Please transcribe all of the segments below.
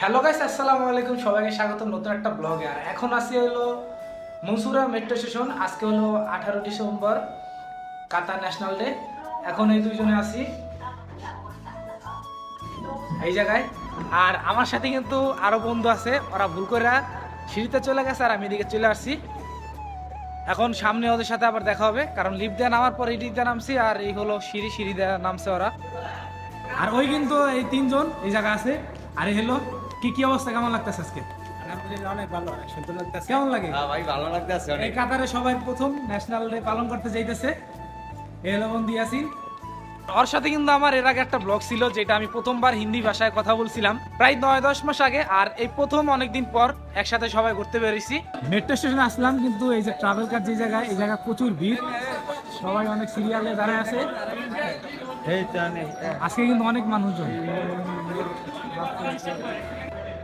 Hello guys, আসসালামু আলাইকুম। সবাইকে স্বাগতম নতুন একটা ব্লগে। আর এখন আসি হলো মনসুরা মেট্রো স্টেশন। আজকে হলো 18 ডিসেম্বর, কাতার ন্যাশনাল ডে। এখন এই দুইজনে আছি এই জায়গায়। আর আমার সাথে কিন্তু আরো বন্ধু আছে, ওরা ভুল করে সিঁড়িতে চলে গেছে আর আমি এদিকে চলে আসছি। এখন সামনে ওদের সাথে আবার দেখা হবে, কারণ লিফট দিয়ে নামার পর এই দিক দিয়ে নামছি আর এই হলো সিঁড়ি দিয়ে নামছে ওরা। আর ওই কিন্তু এই তিনজন এই জায়গায় আছে। আর এই হলো কি অবস্থা, কেমন লাগতেছে আজকে? অনেক ভালো, অনেক সুন্দর লাগতেছে। কেমন লাগে? ভাই ভালো লাগতেছে এই কাতারে সবাই প্রথম ন্যাশনাল ডে পালন করতে যাইতেছে। এই হলো বন্ধু ইয়াসিন। ওর সাথে কিন্তু আমার এর আগে একটা ব্লগ ছিল, যেটা আমি প্রথমবার হিন্দি ভাষায় কথা বলছিলাম প্রায় 9-10 মাস আগে। আর এই প্রথম অনেকদিন পর একসাথে সবাই ঘুরতে বেরিয়েছি। মেট্রো স্টেশনে আসলাম, কিন্তু এই যে ট্রাভেল কার যে জায়গায়, এই জায়গা প্রচুর ভিড়, সবাই অনেক সিরিয়ালে দাঁড়ায় আছে। আজকে কিন্তু অনেক মানুষজন।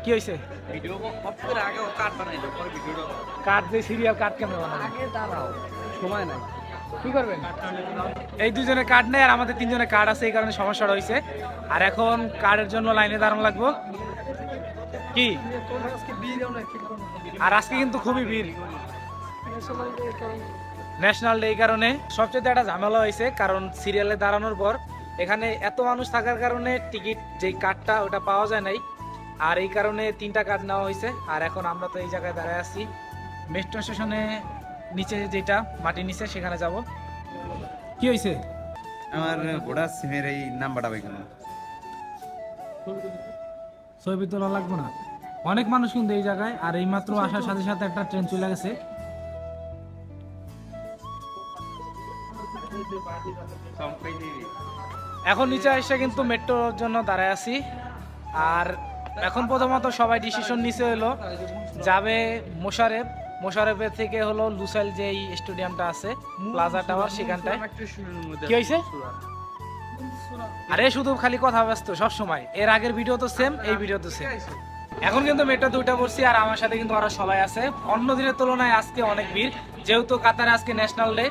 কি হয়েছে? কার্ড যে সিরিয়াল কার্ড কেন বানাবো? সময় নাই, কি করবেন? এই দুজনের কার্ড নেই আর আমাদের তিনজনের কার্ড আছে, এই কারণে সমস্যাটা হয়েছে। আর এখন কার্ডের জন্য লাইনে দাঁড়ানো লাগবো কি। আর আজকে কিন্তু খুবই ভিড় ন্যাশনাল ডে, এই কারণে সবচেয়ে একটা ঝামেলা হয়েছে। কারণ সিরিয়ালে দাঁড়ানোর পর এখানে এত মানুষ থাকার কারণে টিকিট যেই কার্ডটা ওটা পাওয়া যায় নাই। আর এই কারণে 3টা কার্ড নেওয়া হয়েছে। আর এখন আমরা তো এই জায়গায় দাঁড়ায় আছি মেট্রো স্টেশনে নিচে, যেটা মাটির নিচে, সেখানে যাব। কি হয়েছে? আমার ভোটার সিমের এই নাম্বারটা পাই কেন? ছবি তোলা লাগবো না? অনেক মানুষ কিন্তু এই জায়গায়। আর এই মাত্র আসার সাথে সাথে একটা ট্রেন চলে গেছে। এখন নিচে এসে কিন্তু মেট্রোর জন্য দাঁড়ায় আছি। আর এখন প্রথমত সবাই ডিসিশন নিচে হলো যাবে মোশারেফের থেকে হলো লুসাইল যে স্টেডিয়ামটা আছে, প্লাজা টাওয়ার, সেখানটায়। কি হয়েছে? আরে শুধু খালি কথা ব্যস্ত সব সময়। এর আগের ভিডিও তো সেম, এই ভিডিও তো সেম। এখন কিন্তু মেট্রো 2টা পড়ছি আর আমার সাথে কিন্তু আরো সবাই আছে। অন্য দিনের তুলনায় আজকে অনেক ভিড়, যেহেতু কাতারে আজকে ন্যাশনাল ডে।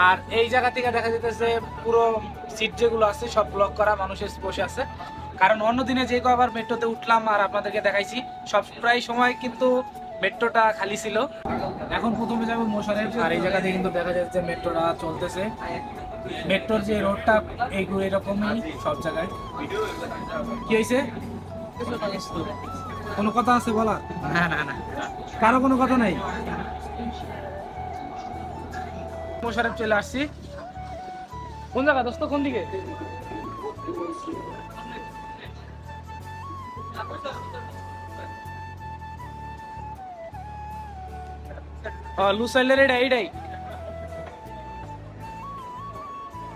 আর এই জায়গা থেকে দেখা যেতেছে পুরো সিট যেগুলো আছে সব ব্লক করা, মানুষের বসে আছে। কারণ অন্য দিনে যে কবার মেট্রোতে উঠলাম আর আপনাদেরকে দেখাইছি, সব প্রায় সময় কিন্তু মেট্রোটা খালি ছিল। এখন প্রথমে যাবো মোশারেফ। আর এই জায়গাতে কিন্তু দেখা যাচ্ছে মেট্রোটা চলতেছে। মেট্রোর যে রোডটা এইগুলো এরকমই সব জায়গায়। কি হয়েছে? কোনো কথা আছে বলা? না না না, কারো কোনো কথা নাই। মোশারেফ চলে আসছি। কোন জায়গা দোস্ত, কোন দিকে? লুসাইলের এইটাই।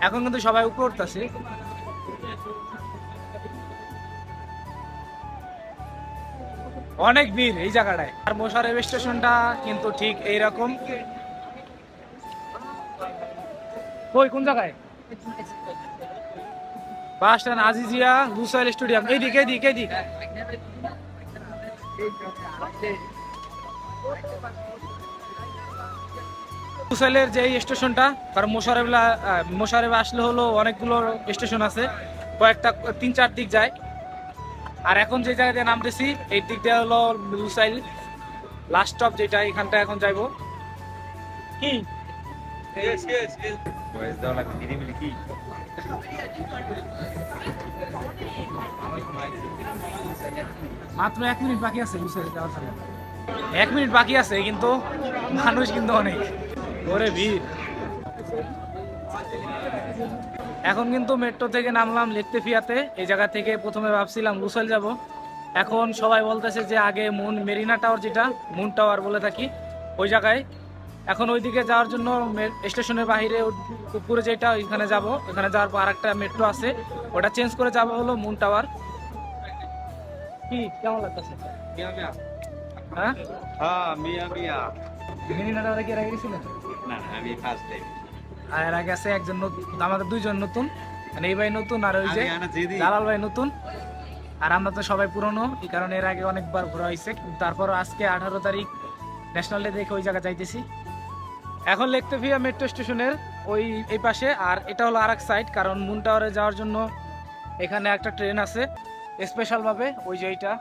এখন কিন্তু সবাই উপরে উঠতেছে। অনেক ভিড় এই জায়গাটায়। আর মোশারেফ স্টেশনটা কিন্তু ঠিক এইরকম। কই কোন জায়গায়? Bus stand, Azizia, Lusail stadium, এইদিক। লুসাইলের যে স্টেশনটা, কারণ মোশারেফ আসলে হলো অনেকগুলো স্টেশন আছে, কয়েকটা 3-4 দিক যায়। আর এখন যে জায়গায় নামতেছি এই দিক দিয়ে হলো লুসাইল লাস্ট স্টপ, যেটা এখানটা এখন যাইবো। কি মাত্র 1 মিনিট বাকি আছে লুসাইলে যাওয়ার জন্য। 1 মিনিট বাকি আছে, কিন্তু মানুষ কিন্তু অনেক, ওরে ভিড়। এখন কিন্তু মেট্রো থেকে নামলাম লেকতেফিয়াতে। এই জায়গা থেকে প্রথমে ভাবছিলাম লুসাইল যাব। এখন সবাই বলতেছে যে আগে মেরিনা টাওয়ার, যেটা মুন টাওয়ার বলে থাকি, ওই জায়গায়। এখন ওইদিকে যাওয়ার জন্য স্টেশনের বাইরে উপরে যেটা, ওইখানে যাব। ওখানে যাওয়ার পর আরেকটা মেট্রো আছে, ওটা চেঞ্জ করে যাব হলো মুন টাওয়ার। কি কেমন লাগতেছে? হ্যাঁ, মেরিনা টাওয়ারে কি আগে গেছিলেন? না আমি ফার্স্ট টাইম। আর এর আগে আছে একজন নতুন, আমাদের 2জন নতুন, মানে এই ভাই নতুন আর ওই যে জালাল ভাই নতুন। আর আমরা তো সবাই পুরনো, এই কারণে এর আগে অনেকবার ঘোরা হয়েছে। তারপর আজকে 18 তারিখ ন্যাশনাল ডে দেখে ওই জায়গায় যাইতেছি। এখন লেকতেফিয়া মেট্রো স্টেশনের ওই এই পাশে। আর এটা হলো আরেক সাইড, কারণ মুন টাওয়ারে যাওয়ার জন্য এখানে একটা ট্রেন আছে স্পেশাল ভাবে, ওই যে এইটা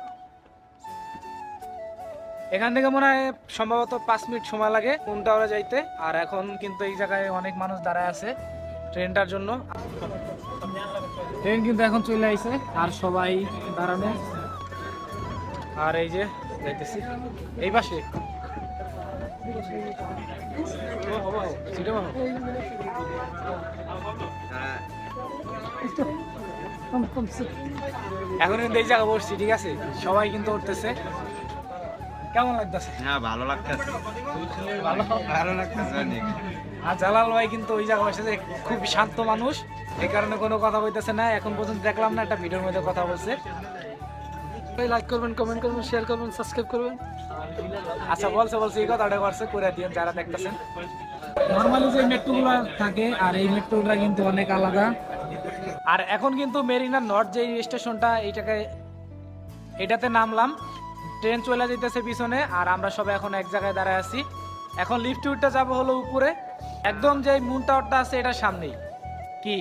এখান থেকে মনে হয় সম্ভবত 5 মিনিট সময় লাগে মুন টাওয়ারে যাইতে। আর এখন কিন্তু এই জায়গায় অনেক মানুষ দাঁড়ায় আছে ট্রেনটার জন্য। ট্রেন কিন্তু এখন চলে আইছে আর সবাই দাঁড়ানো। আর এই যে যাইতেছি এই পাশে এখন কিন্তু এই জায়গা বসছি, ঠিক আছে, সবাই কিন্তু উঠতেছে। কেমন লাগতেছে? হ্যাঁ ভালো লাগতেছে, ভালো লাগতেছে অনেক। আর জালাল ভাই কিন্তু ওই জায়গা বসেছে, খুব শান্ত মানুষ, এই কারণে কোনো কথা বলতেছে না। এখন পর্যন্ত দেখলাম না একটা ভিডিওর মধ্যে কথা বলছে। লাইক করবেন, কমেন্ট করবেন, শেয়ার করবেন, সাবস্ক্রাইব করবেন। আচ্ছা বলছে এই কথাটা করছে, করে দিন যারা দেখতেছেন। নর্মালি যে মেট্রোগুলো থাকে আর এই মেট্রোগুলো কিন্তু অনেক আলাদা। আর এখন কিন্তু মেরিনা নর্থ যে স্টেশনটা, এটাতে নামলাম, ট্রেন চলে যেতেছে পিছনে আর আমরা সবাই এখন এক জায়গায় দাঁড়ায় আছি। এখন লিফট উঠতে যাবো হলো উপরে, একদম যে মুন টাওয়ারটা আছে এটার সামনেই। কি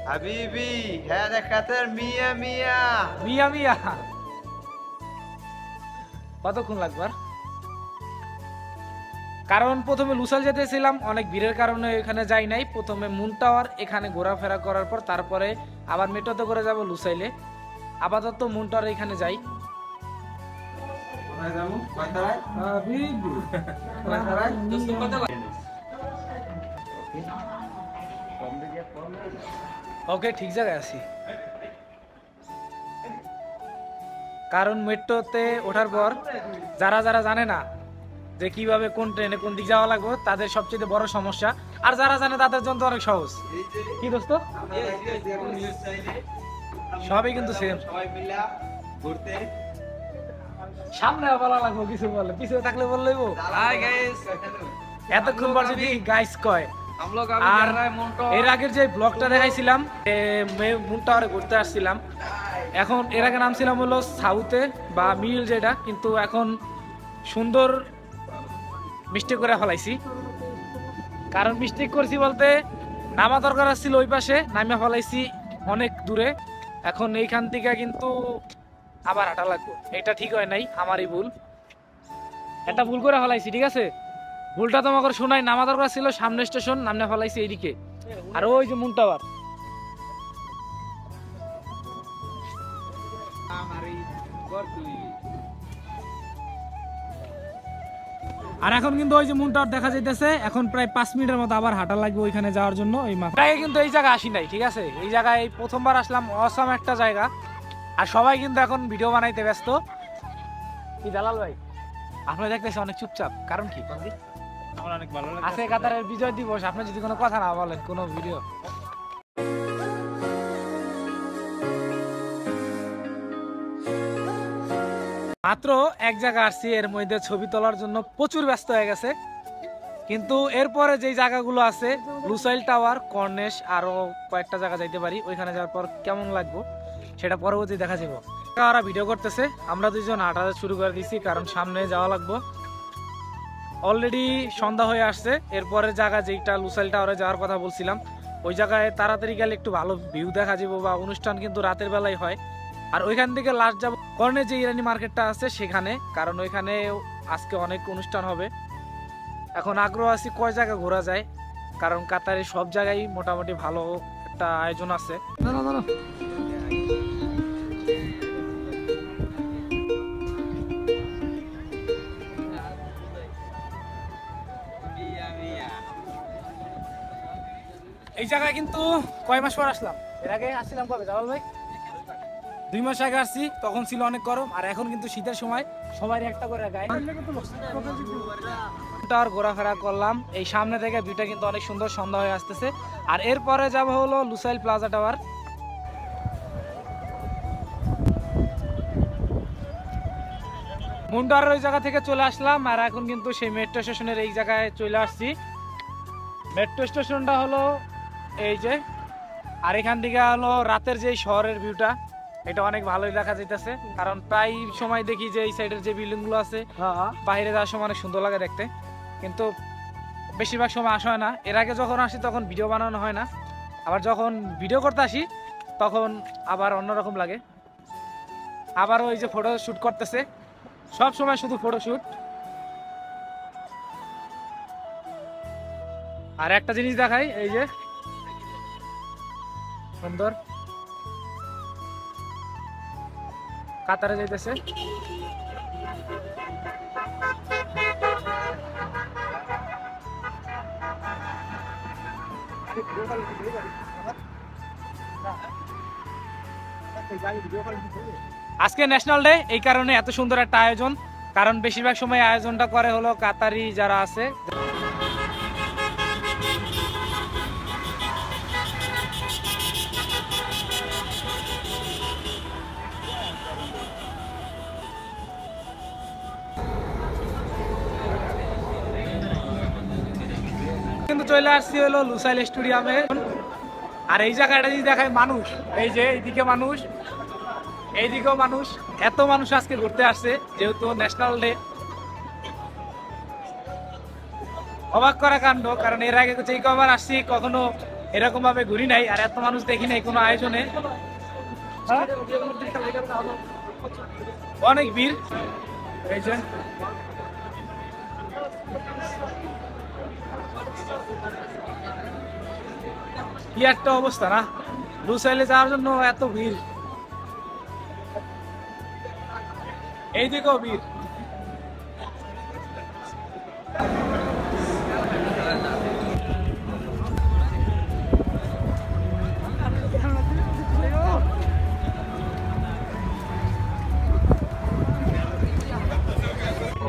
হাবিবি হ্যাঁ দেখাতের মিয়া মিয়া মিয়া মিয়া, কতক্ষণ লাগবে? কারণ প্রথমে লুসাইল যেতেছিলাম, অনেক ভিড়ের কারণে এখানে যাই নাই। প্রথমে মুন টাওয়ার এখানে ঘোরাফেরা করার পর তারপরে আবার মেট্রোতে করে যাব লুসাইলে। আপাতত মুন টাওয়ার এখানে যাই। ওকে, ঠিক জায়গায় আছি। কারণ মেট্রোতে ওঠার পর যারা যারা জানে না যে কিভাবে কোন ট্রেনে কোন দিক যাওয়া লাগবে, তাদের সবচেয়ে বড় সমস্যা। আর যারা জানে তাদের জন্য অনেক সহজ। কি দোস্ত, সবই কিন্তু সেম। সামনে বলা লাগবো, কিছু বললে পিছনে থাকলে বললেই এতক্ষণ পর যদি গাইস কয়। আর এর আগের যে ব্লগটা দেখাইছিলাম, মুন টাওয়ারে ঘুরতে আসছিলাম, এখন এর আগে নামছিলাম হলো সাউথে বা মিল যেটা, কিন্তু এখন সুন্দর মিস্টেক করে ফেলাইছি। কারণ মিস্টেক করছি বলতে, নামা দরকার ছিল ওই পাশে, নামে ফেলাইছি অনেক দূরে। এখন এইখান থেকে কিন্তু আবার হাঁটা লাগবে, এটা ঠিক হয় নাই, আমারই ভুল, একটা ভুল করে ফেলাইছি, ঠিক আছে। ভুলটা তোমাকে শোনাই, নামা দরকার ছিল সামনে স্টেশন, নামনে ফেলাইছি এইদিকে। আর ওই যে মুন টাওয়ার, আর এখন কিন্তু ওই যে মুন টাওয়ার দেখা যাইতেছে। এখন প্রায় 5 মিনিটের মতো আবার হাঁটা লাগবে ওইখানে যাওয়ার জন্য। ওই মাথায় কিন্তু এই জায়গা আসি নাই, ঠিক আছে। এই জায়গায় প্রথমবার আসলাম, অসাম একটা জায়গা। আর সবাই কিন্তু এখন ভিডিও বানাইতে ব্যস্ত। কি জালাল ভাই, আপনারা দেখতেছেন অনেক চুপচাপ, কারণ কি? আমার অনেক ভালো লাগে। আছে কাতারের বিজয় দিবস, আপনি যদি কোনো কথা না বলেন কোনো ভিডিও। মাত্র এক জায়গা আসছি, এর মধ্যে ছবি তোলার জন্য প্রচুর ব্যস্ত হয়ে গেছে। কিন্তু এরপরে যেই জায়গাগুলো আছে, লুসাইল টাওয়ার, কর্নেশ, আরো কয়েকটা জায়গা যাইতে পারি। ওইখানে যাওয়ার পর কেমন লাগবো সেটা পরবর্তী দেখা যাবো। ওরা ভিডিও করতেছে, আমরা দুইজন হাঁটা শুরু করে দিছি, কারণ সামনে যাওয়া লাগবো। অলরেডি সন্ধ্যা হয়ে আসছে। এরপরে জায়গা যেটা লুসাইল টাওয়ারে যাওয়ার কথা বলছিলাম, ওই জায়গায় তাড়াতাড়ি গেলে একটু ভালো ভিউ দেখা যাবো, বা অনুষ্ঠান কিন্তু রাতের বেলায় হয়। আর ওইখান থেকে লাস্ট যাবো কর্নে যে ইরানি মার্কেটটা আছে সেখানে, কারণ ওইখানে আজকে অনেক অনুষ্ঠান হবে। এখন আগ্রহ আছি কয় জায়গা ঘোরা যায়, কারণ কাতারে সব জায়গায় মোটামুটি ভালো একটা আয়োজন আছে। এই জায়গায় কিন্তু কয় মাস পর আসলাম, এর আগে আসছিলাম কবে জালাল ভাই? 2 মাস আগে আসছি, তখন ছিল অনেক গরম। আর এখন কিন্তু শীতের সময়, সবাই একটা করে গায়ে আর ঘোরাফেরা করলাম। এই সামনে থেকে ভিউটা কিন্তু অনেক সুন্দর, সন্ধ্যা হয়ে আসতেছে। আর এরপরে যাব হলো লুসাইল প্লাজা টাওয়ার। মুন টাওয়ারের ওই জায়গা থেকে চলে আসলাম, আর এখন কিন্তু সেই মেট্রো স্টেশনের এই জায়গায় চলে আসছি। মেট্রো স্টেশনটা হলো এই যে, আর এখান থেকে হলো রাতের যে শহরের ভিউটা, এটা অনেক ভালোই দেখা যাইতেছে। কারণ প্রায় সময় দেখি যে এই সাইডের যে বিল্ডিং গুলো আছে, বাইরে যাওয়ার সময় অনেক সুন্দর লাগে দেখতে, কিন্তু বেশিরভাগ সময় আসা হয় না। এর আগে যখন আসি তখন ভিডিও বানানো হয় না, আবার যখন ভিডিও করতে আসি তখন আবার অন্যরকম লাগে। আবার ওই যে ফটো শুট করতেছে, সব সময় শুধু ফটোশুট। আর একটা জিনিস দেখাই, এই যে সুন্দর কাতারে যাইতেছে। আজকে ন্যাশনাল ডে, এই কারণে এত সুন্দর একটা আয়োজন, কারণ বেশিরভাগ সময় আয়োজনটা করে হলো কাতারি যারা আছে। কিন্তু চলে আসছি হলো লুসাইল স্টেডিয়ামে। আর এই জায়গাটা যদি দেখায় মানুষ, এই যে এইদিকে মানুষ, এইদিকেও মানুষ, এত মানুষ আজকে ঘুরতে আসছে যেহেতু ন্যাশনাল ডে। অবাক করা কাণ্ড, কারণ এর আগে যেই কবার আসছি কখনো এরকম ভাবে ঘুরি নাই, আর এত মানুষ দেখি নাই কোনো আয়োজনে। অনেক ভিড়। এই যে কি একটা অবস্থা না, লুসাইলে যাওয়ার জন্য এত ভিড়। এইদিকেও ভিড়।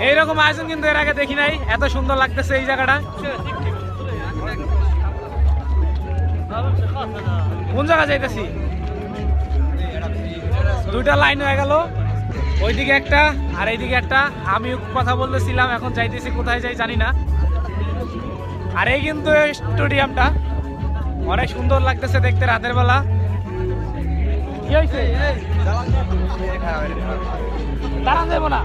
এইরকম আয়োজন কিন্তু এর আগে দেখি নাই, এত সুন্দর লাগতেছে এই জায়গাটা। কোন জায়গা যাইতেছি? দুইটা লাইন হয়ে গেল, ওইদিকে একটা আর এইদিকে একটা। আমি কথা বলতেছিলাম, এখন যাইতেছি কোথায় যাই জানি না। আর এই কিন্তু স্টেডিয়ামটা অনেক সুন্দর লাগতেছে দেখতে রাতের বেলা। কি হয়েছে? দাঁড়ান দেবো না।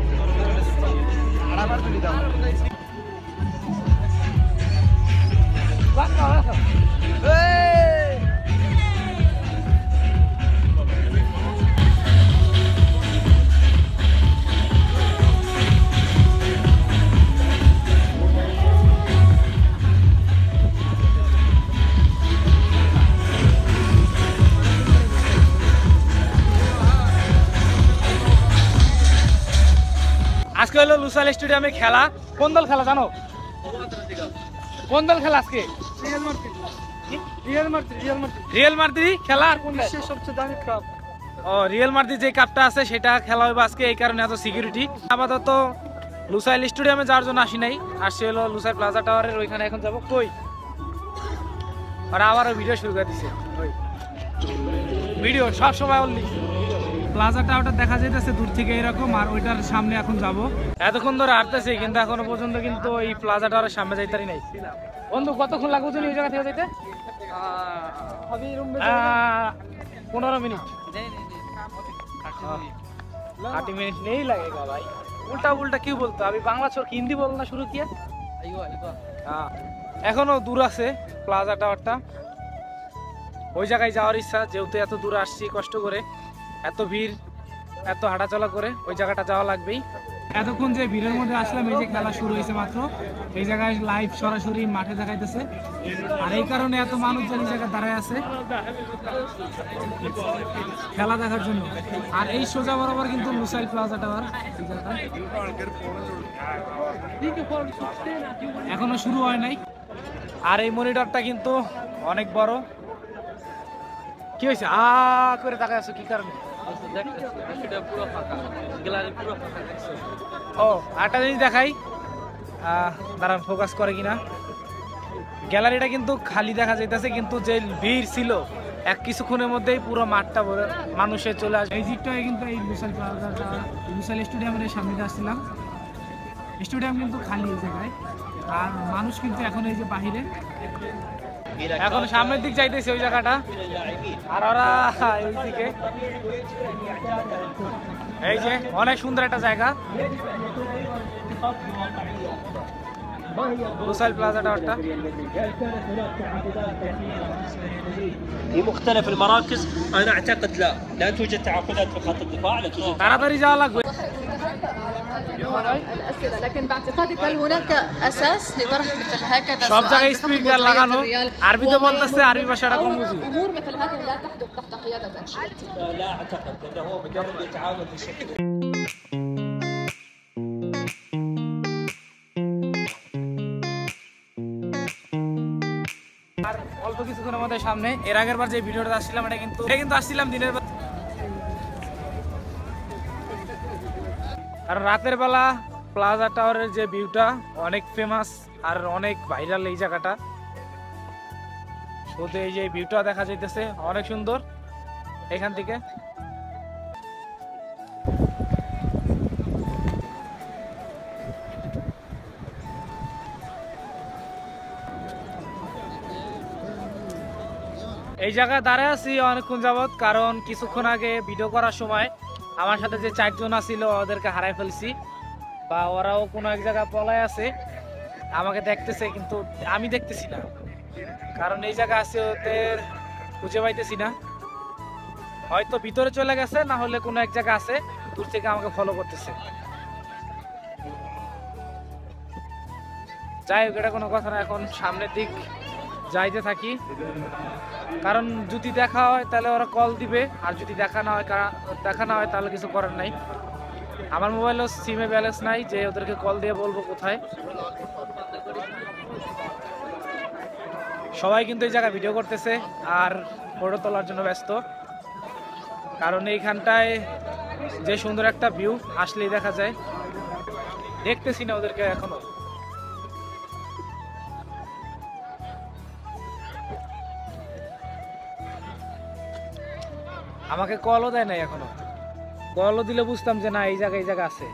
আজকে হলো লুসাইল স্টেডিয়ামে খেলা। কোন দল খেলা জানো? কোন দল খেলা আজকে? রিয়াল মাদ্রিদ খেলা। আর কোন সবচেয়ে দামি কাপ? ও, রিয়াল মাদ্রিদ যে কাপটা আছে সেটা খেলা হবে আজকে, এই কারণে এত সিকিউরিটি। আপাতত লুসাইল স্টেডিয়ামে যাওয়ার জন্য আসি নাই, আসছে হলো লুসাইল প্লাজা টাওয়ারের ওইখানে। এখন যাবো কই, আর আবারও ভিডিও শুরু করে দিছে। ভিডিও সব সময় অনলি প্লাজা টাওয়ারটা দেখা যাইতেছে দূর থেকে এরকম, আর ওইটার সামনে এখন যাব। এতক্ষণ ধরে হাঁটতেছি কিন্তু এখনো পর্যন্ত কিন্তু এই প্লাজা টাওয়ারের সামনে যাইতারি নাই। বন্ধু কতক্ষণ লাগবে তুমি ওই জায়গা থেকে যাইতে? 15 মিনিট। 30 मिनट नहीं लगेगा भाई। उल्टा उल्टा क्यों बोलता? अभी बांग्ला छोड़ के हिंदी बोलना शुरू किया। हाँ, এখনো দূর আছে প্লাজা টাওয়ারটা। ওই জায়গায় যাওয়ার ইচ্ছা, যেহেতু এত দূর আসছি কষ্ট করে, এত ভিড়, এত হাঁটাচলা করে, ওই জায়গাটা যাওয়া লাগবেই। এতক্ষণ যে ভিড়ের মধ্যে আসলাম, এই যে খেলা শুরু হয়েছে মাত্র, এই জায়গায় লাইভ সরাসরি মাঠে দেখাইতেছে। আর এই কারণে এত মানুষজন এই জায়গায় দাঁড়ায় আছে খেলা দেখার জন্য। আর এই সোজা বরাবর কিন্তু লুসাইল প্লাজা টাওয়ার, এখনো শুরু হয় নাই। আর এই মনিটরটা কিন্তু অনেক বড়। কি হয়েছে করে তাকায় আছো কি কারণে? ও, আরেকটা জিনিস দেখাই, দাঁড়ান ফোকাস করে কিনা। গ্যালারিটা কিন্তু খালি দেখা যাইতেছে, কিন্তু যে ভিড় ছিল এক কিছুক্ষণের মধ্যেই পুরো মাঠটা মানুষে চলে আসে। এই জিপটা কিন্তু এই লুসাইল স্টেডিয়ামের সামনে আসছিলাম। স্টেডিয়াম কিন্তু খালি এই জায়গায়, আর মানুষ কিন্তু এখন এই যে বাহিরে, এখন সামনের দিক যাইতেছে ওই জায়গাটা। আর ওরা এইদিকে, এই যে অনেক সুন্দর একটা জায়গা। Lusail plaza টাওয়ারটা। في مختلف المراكز انا اعتقد لا توجد تعاقدات في خط الدفاع لكن তাড়াতাড়ি যাওয়া লাগবে। الأسئلة لكن باعتقادك هل هناك أساس لطرح مثل هكذا সব জায়গায় بحكم স্পিকার وضعية লাগানো, الريال আরবিতে বলতেছে, আরবি ভাষাটা কম বুঝি। أمور مثل هذه لا تحدث تحت قيادة أنشيلوتي. لا اعتقد انه هو مجرد يتعامل بشكل আর অল্প কিছুক্ষণের মধ্যে সামনে এর আগের বার যে ভিডিওটা আসছিলাম এটা কিন্তু আসছিলাম দিনের বেলা, আর রাতের বেলা প্লাজা টাওয়ারের যে ভিউটা অনেক ফেমাস আর অনেক ভাইরাল এই জায়গাটা। শুধু এই যে ভিউটা দেখা যাইতেছে অনেক সুন্দর এখান থেকে। এই জায়গায় দাঁড়ায় আছি অনেকক্ষণ যাবত, কারণ কিছুক্ষণ আগে ভিডিও করার সময় আমার সাথে যে 4 জন ছিল ওদেরকে হারাই ফেলছি, বা ওরাও কোনো এক জায়গায় পলায় আছে, আমাকে দেখতেছে কিন্তু আমি দেখতেছি না, কারণ এই জায়গা আছে ওদের খুঁজে পাইতেছি না। হয়তো ভিতরে চলে গেছে, না হলে কোনো এক জায়গা আছে দূর থেকে আমাকে ফলো করতেছে। যাই হোক, এটা কোনো কথা না, এখন সামনের দিক যাইতে থাকি, কারণ যদি দেখা হয় তাহলে ওরা কল দিবে, আর যদি দেখা না হয় তাহলে কিছু করার নাই। আমার মোবাইলেও সিমে ব্যালেন্স নাই যে ওদেরকে কল দিয়ে বলবো কোথায়। সবাই কিন্তু এই জায়গায় ভিডিও করতেছে আর ফটো তোলার জন্য ব্যস্ত, কারণ এইখানটায় যে সুন্দর একটা ভিউ আসলেই দেখা যায়। দেখতেছি না ওদেরকে এখনো। আমাকে কলও দেয় নাই এখনো, কলও দিলে বুঝতাম যে না এই জায়গা আছে।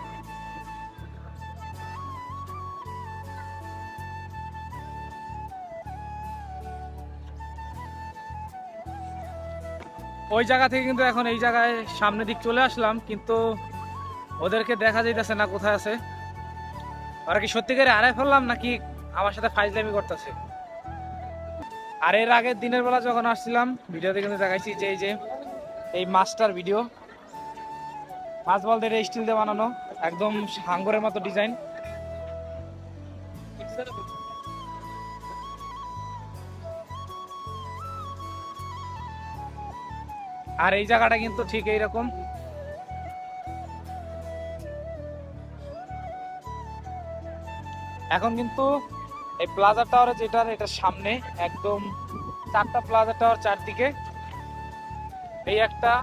ওই জায়গা থেকে কিন্তু এখন এই জায়গায় সামনের দিক চলে আসলাম, কিন্তু ওদেরকে দেখা যাইতেছে না কোথায় আছে। ওরা কি সত্যিকারে হারাই ফেললাম নাকি আমার সাথে ফাইজলামি করতেছে। আর এর আগের দিনের বেলা যখন আসছিলাম ভিডিওতে কিন্তু দেখাইছি যে এই মাছটার ভিডিও, মাছ বলতে এটা স্টিল দিয়ে বানানো, একদম হাঙ্গরের মতো ডিজাইন। আর এই জায়গাটা কিন্তু ঠিক এইরকম। এখন কিন্তু এই প্লাজা টাওয়ারে এটার সামনে একদম 4টা প্লাজা টাওয়ার, চারদিকে এই একটা,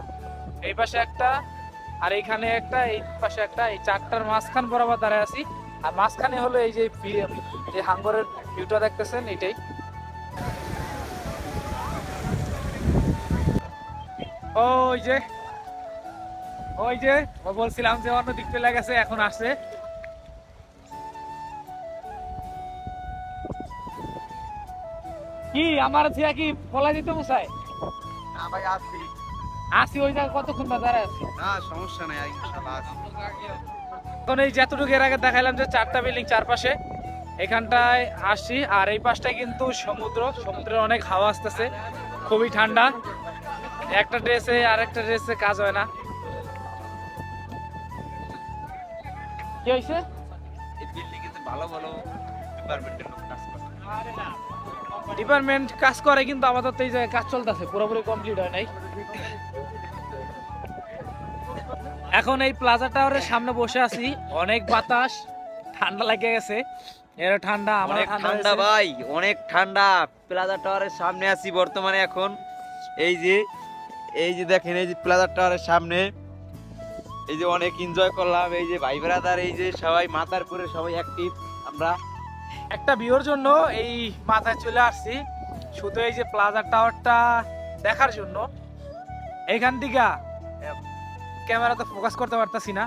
এই পাশে একটা, আর এইখানে একটা, এই পাশে একটা, এই 4টার মাঝখান বরাবর দাঁড়ায় আছি। আর মাঝখানে হলো এই যে হাঙ্গরের ভিউটা দেখতেছেন, এইটাই। ওই যে বলছিলাম যে অন্য দিক চলে গেছে, এখন আসছে। কি আমার থিয়া কি পলাই দিতে বসায়? না ভাই আসি ওই জায়গায় কতক্ষণ দাঁড়ায় আছি। না সমস্যা নাই, ইনশাআল্লাহ আসি। এখন এই যতটুকু এর আগে দেখাইলাম যে 4টা বিল্ডিং চারপাশে, এখানটায় আসছি। আর এই পাশটায় কিন্তু সমুদ্রের অনেক হাওয়া আসতেছে, খুবই ঠান্ডা। একটা ড্রেসে আর একটা ড্রেসে কাজ হয় না। কি হয়েছে? এই বিল্ডিং এ ভালো ভালো ডিপার্টমেন্টের লোক কাজ করে। ডিপার্টমেন্ট কাজ করে, কিন্তু আপাতত এই জায়গায় কাজ চলতেছে, পুরোপুরি কমপ্লিট হয় নাই। এখন এই প্লাজা টাওয়ারের সামনে বসে আছি, অনেক বাতাস, ঠান্ডা লেগে গেছে। এর ঠান্ডা, আমার ঠান্ডা ভাই, অনেক ঠান্ডা। প্লাজা টাওয়ারের সামনে আছি বর্তমানে এখন। এই যে দেখেন, এই যে প্লাজা টাওয়ারের সামনে, এই যে অনেক এনজয় করলাম। এই যে ভাই ব্রাদার, এই যে সবাই মাথার উপরে সবাই অ্যাক্টিভ। আমরা একটা ভিউর জন্য এই মাথায় চলে আসছি, শুধু এই যে প্লাজা টাওয়ারটা দেখার জন্য। এইখান থেকে ক্যামেরাতে ফোকাস করতে পারতাছি না।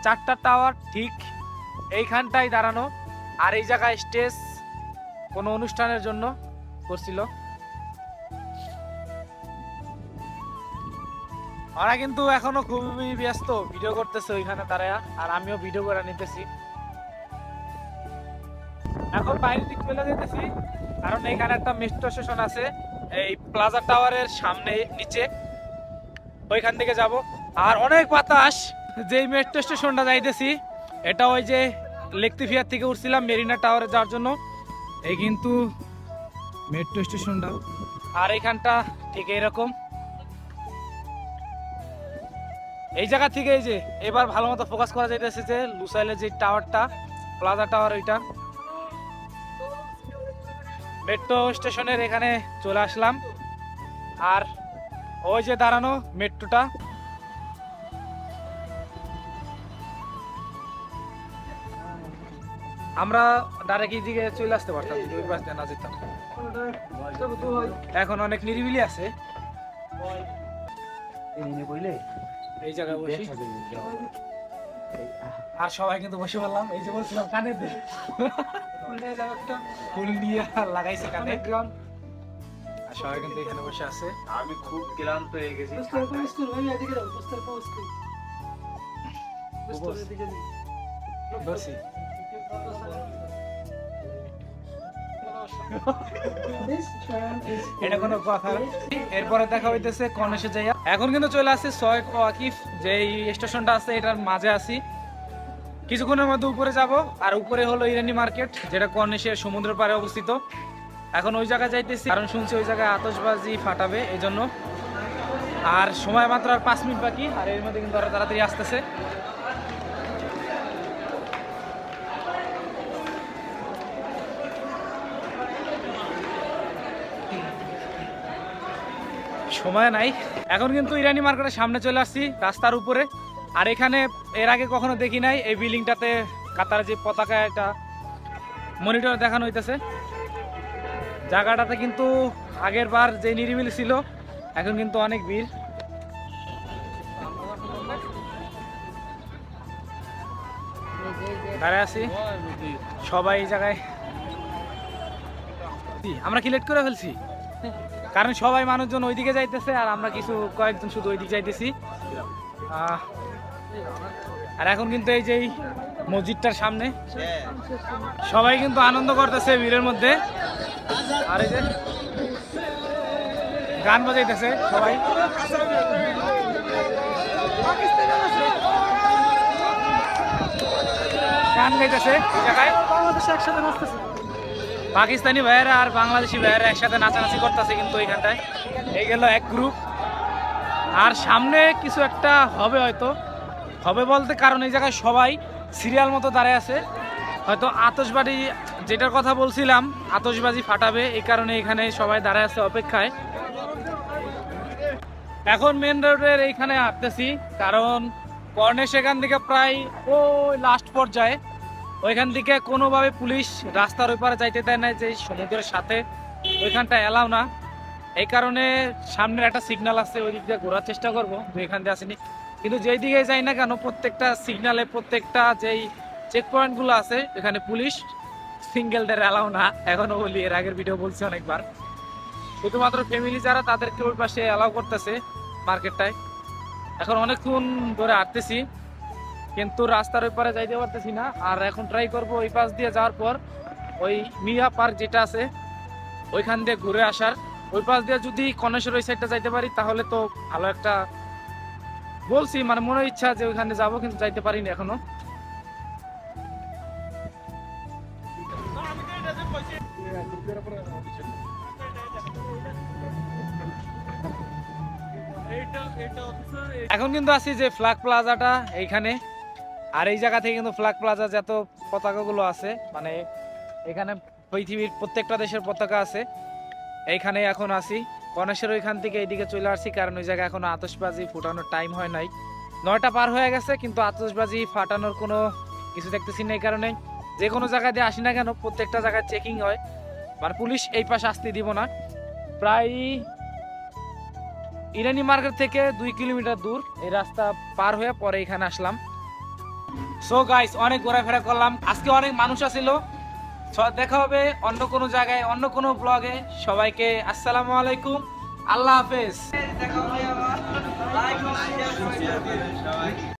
4টা টাওয়ার ঠিক এইখানটাই দাঁড়ানো, আর এই জায়গায় স্টেজ কোনো অনুষ্ঠানের জন্য করছিল। ওরা কিন্তু এখনো খুবই ব্যস্ত, ভিডিও করতেছে ওইখানে দাঁড়ায়, আর আমিও ভিডিও করে নিতেছি। এখন বাইরের দিক চলে যেতেছি, কারণ এখানে একটা মেট্রো স্টেশন আছে এই প্লাজা টাওয়ারের সামনে নিচে, ওইখান থেকে যাব। আর অনেক বাতাস। যেই মেট্রো স্টেশনটা যাইতেছি এটা ওই যে লেকতিফিয়ার থেকে উঠছিলাম মেরিনা টাওয়ারে যাওয়ার জন্য, এই কিন্তু মেট্রো স্টেশনটা। আর এইখানটা ঠিক এরকম, এই জায়গা থেকে এই যে এবার ভালো মতো ফোকাস করা যাইতেছে যে লুসাইলের যে টাওয়ারটা, প্লাজা টাওয়ার, ওইটা মেট্রো স্টেশনের এখানে চলে আসলাম। আর ওই যে দাঁড়ানো মেট্রোটা, আমরা ডাইরেক্ট এই দিকে চলে আসতে পারতাম যদি ওই পাশ দিয়ে না যেতাম। এখন অনেক নিরিবিলি আছে এই জায়গায় বসি। আর সবাই কিন্তু বসে বললাম, এই যে বলছিলাম কানে দে ফুল নিয়ে লাগাইছে কানে। আর সবাই কিন্তু এখানে বসে আছে। আমি খুব ক্লান্ত হয়ে গেছি। ধরছি। এটা কোনো কথা না। এরপরে দেখা হইতেছে কর্নেশে যাইয়া। এখন কিন্তু চলে আসছে সৈয়দ ওয়াকিফ যে স্টেশনটা আছে এটার মাঝে আছি। কিছুক্ষণের মধ্যে উপরে যাব। আর উপরে হলো ইরানি মার্কেট, যেটা কর্নেশের সমুদ্র পাড়ে অবস্থিত। এখন ওই জায়গায় যাইতেছি, কারণ শুনছি ওই জায়গায় আতশবাজি ফাটাবে এই জন্য। আর সময় মাত্র আর 5 মিনিট বাকি। আর এর মধ্যে কিন্তু আরো তাড়াতাড়ি আসতেছে। সময় নাই। এখন কিন্তু ইরানি মার্কেটের সামনে চলে আসছি, রাস্তার উপরে। আর এখানে এর আগে কখনো দেখি নাই, এই বিল্ডিংটাতে কাতার যে পতাকা, এটা মনিটর দেখানো হইতেছে। জায়গাটাতে কিন্তু আগের বার যে নিরিবিলি ছিল, এখন কিন্তু অনেক ভিড়। দাঁড়ায় আছি সবাই এই জায়গায়। আমরা কি লেট করে ফেলছি? কারণ সবাই মানুষজন ওইদিকে যাইতেছে আর আমরা কিছু কয়েকজন শুধু ওইদিকে যাইতেছি। আর এখন কিন্তু এই যে মসজিদটার সামনে সবাই কিন্তু আনন্দ করতেছে ভিড়ের মধ্যে। আর এই যে গান বাজাইতেছে সবাই। গান গাইতেছে এই জায়গায়। একসাথে নাচতেছে। পাকিস্তানি ভাইয়েরা আর বাংলাদেশি ভাইয়েরা একসাথে নাচানাচি করতেছে কিন্তু ওইখানটায়। এই গেল এক গ্রুপ। আর সামনে কিছু একটা হবে, হয়তো হবে বলতে, কারণ এই জায়গায় সবাই সিরিয়াল মতো দাঁড়ায় আছে। হয়তো আতশবাজি, যেটার কথা বলছিলাম, আতশবাজি ফাটাবে, এই কারণে এখানে সবাই দাঁড়ায় আছে অপেক্ষায়। এখন মেন রোডের এইখানে আসতেছি, কারণ কর্নেশ এখান থেকে প্রায় ওই লাস্ট পর্যায়ে, ওইখান থেকে কোনোভাবে পুলিশ রাস্তার ওই পারে যাইতে দেয় না, যে সমুদ্রের সাথে ওইখানটা এলাও না। এই কারণে সামনের একটা সিগন্যাল আছে, ওই দিক দিয়ে ঘোরার চেষ্টা করবো, এখান দিয়ে আসেনি। কিন্তু যেই দিকে যাই না কেন, প্রত্যেকটা সিগন্যালে, প্রত্যেকটা যেই চেক পয়েন্টগুলো আছে, এখানে পুলিশ সিঙ্গেলদের এলাও না। এখনো বলি, এর আগের ভিডিও বলছি অনেকবার, শুধুমাত্র ফ্যামিলি যারা তাদেরকে ওই পাশে এলাও করতেছে মার্কেটটায়। এখন অনেকক্ষণ ধরে হাঁটতেছি, কিন্তু রাস্তার ওই পারে যাইতে পারতেছি না। আর এখন ট্রাই করবো ওই পাশ দিয়ে যাওয়ার পর ওই মিয়া পার্ক যেটা আছে ওইখান দিয়ে ঘুরে আসার। ওই পাশ দিয়ে যদি কর্নেশের ওই সাইডটা যাইতে পারি তাহলে তো ভালো একটা, বলছি মানে মনে ইচ্ছা যে ওইখানে যাবো, কিন্তু যাইতে পারিনি এখনো। এখন কিন্তু আছি যে ফ্ল্যাগ প্লাজাটা এইখানে। আর এই জায়গা থেকে কিন্তু ফ্ল্যাগ প্লাজা যত পতাকাগুলো আছে, মানে এখানে পৃথিবীর প্রত্যেকটা দেশের পতাকা আছে। এইখানে এখন আছি কর্নেশের ওইখান থেকে এইদিকে চলে আসছি, কারণ ওই জায়গায় এখনো আতশবাজি ফুটানোর টাইম হয় নাই। 9টা পার হয়ে গেছে, কিন্তু আতশবাজি ফাটানোর কোনো কিছু দেখতেছি না। এই কারণে যে কোনো জায়গায় দিয়ে আসি না কেন, প্রত্যেকটা জায়গায় চেকিং হয়, মানে পুলিশ এই পাশে আসতে দিব না। প্রায় ইরানি মার্কেট থেকে 2 কিলোমিটার দূর এই রাস্তা পার হয়ে পরে এখানে আসলাম। সো গাইস, অনেক ঘোরাফেরা করলাম আজকে, অনেক মানুষ আসছিল। দেখা হবে অন্য কোনো জায়গায়, অন্য কোনো ব্লগে। সবাইকে আসসালামু আলাইকুম, আল্লাহ হাফেজ।